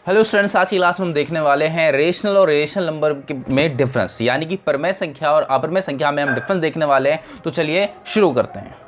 Hello students, आज की class में हम देखने वाले हैं रेशनल और इरेशनल नंबर में डिफरेंस, यानी कि परमेय संख्या और अपरमेय संख्या में हम डिफरेंस देखने वाले हैं। तो चलिए शुरू करते हैं।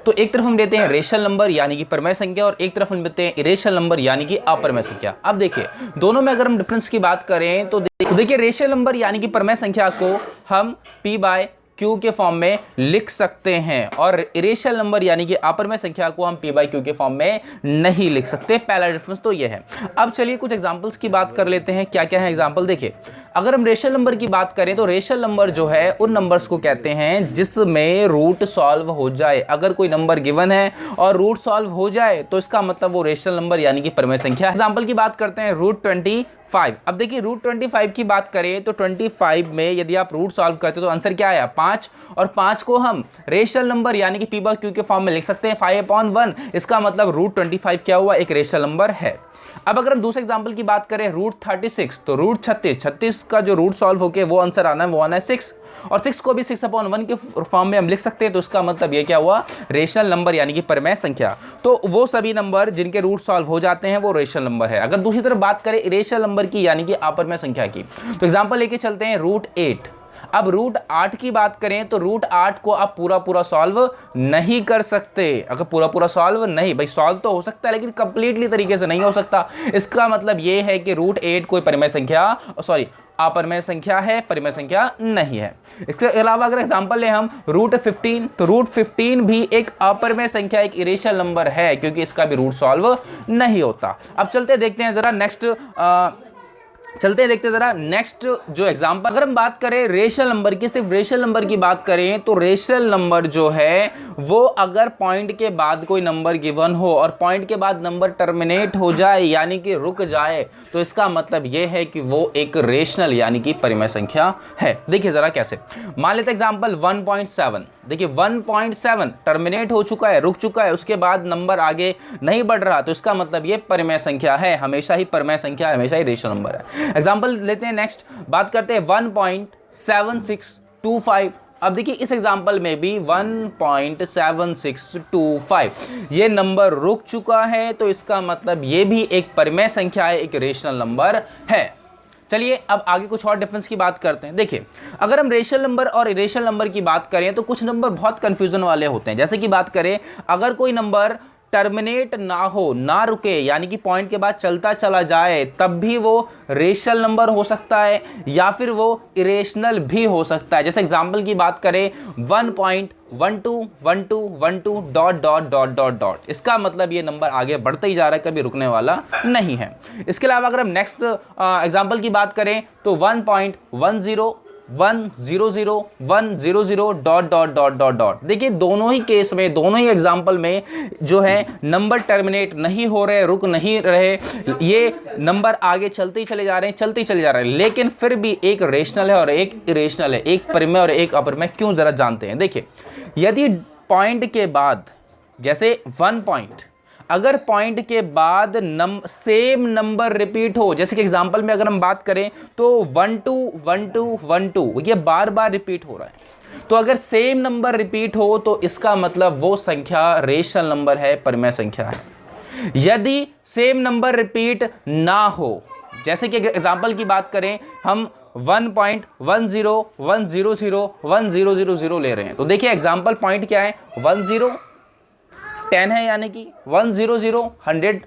तो एक तरफ हम लेते हैं रेशनल नंबर यानी कि परमेय संख्या और एक तरफ हम लेते हैं इरेशनल नंबर यानी कि अपरमेय संख्या। अब देखिए दोनों में अगर हम डिफरेंस की बात करें तो देखिए रेशनल नंबर यानी कि परमेय संख्या को हम P/Q के फॉर्म में लिख सकते हैं और इरेशनल नंबर यानी कि अपरमेय संख्या को हम P/Q के फॉर्म में नहीं लिख सकते। पहला डिफरेंस तो ये है। अब चलिए कुछ एग्जांपल्स की बात कर लेते हैं। क्या क्या है एग्जांपल देखिए। अगर हम रेशनल नंबर की बात करें तो रेशनल नंबर जो है उन नंबर्स को कहते हैं जिसमें रूट सॉल्व हो जाए। अगर कोई नंबर गिवन है और रूट सॉल्व हो जाए तो इसका मतलब वो रेशनल नंबर यानी कि परमेय संख्या। एग्जांपल की बात करते हैं √25। अब देखिए √25 की बात करें तो 25 में यदि आप रूट सॉल्व करते हो तो आंसर क्या आया 5, और 5 को हम रेशनल नंबर यानी कि P/Q के फॉर्म में लिख सकते हैं 5/1। इसका मतलब √25 क्या हुआ, एक रेशनल नंबर है। अब अगर हम दूसरे एग्जांपल की बात करें √36 तो √36 का जो रूट सॉल्व होके वो आंसर आना है वो आना है 6, और 6 को भी 6/1 के फॉर्म में हम लिख सकते हैं। तो इसका मतलब ये क्या हुआ, रेशनल नंबर यानी कि परमेय संख्या। तो वो सभी नंबर जिनके रूट सॉल्व हो जाते हैं वो रेशनल नंबर है। अगर दूसरी तरफ बात करें इरेशनल नंबर की यानी कि अपरमेय संख्या की, तो एग्जांपल लेके चलते हैं √8। अब √8 की बात करें तो √8 को आप पूरा सॉल्व नहीं कर सकते। अगर पूरा सॉल्व नहीं, भाई सॉल्व तो हो सकता है लेकिन कंप्लीटली तरीके से नहीं हो सकता। इसका मतलब यह है कि √8 कोई परमेय संख्या अपरमेय संख्या है, परमेय संख्या नहीं है। इसके अलावा अगर एग्जांपल ले हम √15 तो √15 भी एक अपरमेय संख्या, एक इरेशनल नंबर है क्योंकि इसका भी रूट सॉल्व नहीं होता। अब चलते देखते हैं जरा नेक्स्ट जो एग्जांपल। अगर हम बात करें रेशनल नंबर की, सिर्फ रेशनल नंबर की बात करें तो रेशनल नंबर जो है वो अगर पॉइंट के बाद कोई नंबर गिवन हो और पॉइंट के बाद नंबर टर्मिनेट हो जाए यानी कि रुक जाए तो इसका मतलब ये है कि वो एक रेशनल यानी कि परमेय संख्या है। देखिए जरा कैसे, मान लेते एग्जांपल 1.7। देखिए 1.7 टर्मिनेट हो चुका है, रुक चुका है, उसके बाद नंबर आगे नहीं बढ़ रहा, तो इसका मतलब ये परमेय संख्या है। हमेशा ही परमेय संख्या है, हमेशा ही रेशनल नंबर है। एग्जांपल लेते हैं नेक्स्ट, बात करते हैं 1.7625। अब देखिए इस एग्जांपल में भी 1.7625 ये नंबर रुक चुका है, तो इसका मतलब ये भी एक परमेय संख्या है, एक रेशनल नंबर है। चलिए अब आगे कुछ और डिफरेंस की बात करते हैं। देखिए अगर हम रेशनल नंबर और इरेशनल नंबर की बात करें तो कुछ नंबर बहुत कंफ्यूजन वाले होते हैं। जैसे कि बात करें, अगर कोई नंबर टर्मिनेट ना हो, ना रुके, यानी कि पॉइंट के बाद चलता चला जाए, तब भी वो रेशनल नंबर हो सकता है या फिर वो इरेशनल भी हो सकता है। जैसे एग्जांपल की बात करें 1.1212 ... इसका मतलब ये नंबर आगे बढ़ते ही जा रहा है, कभी रुकने वाला नहीं है। इसके अलावा अगर हम नेक्स्ट एग्जांपल की बात करें तो 1.10100100 ... देखिए दोनों ही केस में, दोनों ही एग्जांपल में जो है नंबर टर्मिनेट नहीं हो रहे, रुक नहीं रहे, ये नंबर आगे चलते ही चले जा रहे हैं, लेकिन फिर भी एक रेशनल है और एक इरेशनल है, एक परमेय और एक अपरमेय। क्यों जरा जानते हैं। देखिए यदि पॉइंट के बाद, जैसे 1 पॉइंट, अगर पॉइंट के बाद सेम नंबर रिपीट हो, जैसे कि एग्जांपल में अगर हम बात करें तो 121212 ये बार बार रिपीट हो रहा है, तो अगर सेम नंबर रिपीट हो तो इसका मतलब वो संख्या रेशनल नंबर है, परमेय संख्या है। यदि सेम नंबर रिपीट ना हो, जैसे कि एग्जांपल की बात करें हम 1.1010001000 ले रहे हैं, तो देखिए एग्जांपल पॉइंट क्या है, 10 10 है, यानी कि 100 100 1000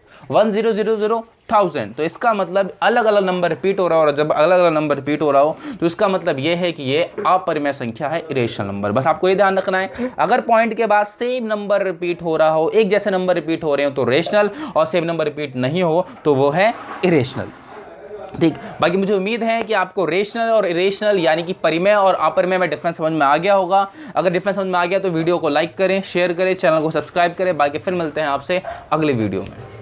1000। तो इसका मतलब अलग अलग नंबर रिपीट हो रहा हो, और जब अलग अलग नंबर रिपीट हो रहा हो तो इसका मतलब यह है कि ये अपरमेय संख्या है, इरेशनल नंबर। बस आपको ये ध्यान रखना है, अगर पॉइंट के बाद सेम नंबर रिपीट हो रहा हो, एक जैसे नंबर रिपीट हो रहे हो तो रेशनल, और सेम नंबर रिपीट नहीं हो तो वो है इरेशनल। ठीक, बाकी मुझे उम्मीद है कि आपको रेशनल और इरेशनल यानी कि परिमेय और अपरिमेय में डिफरेंस समझ में आ गया होगा। अगर डिफरेंस समझ में आ गया तो वीडियो को लाइक करें, शेयर करें, चैनल को सब्सक्राइब करें। बाकी फिर मिलते हैं आपसे अगले वीडियो में।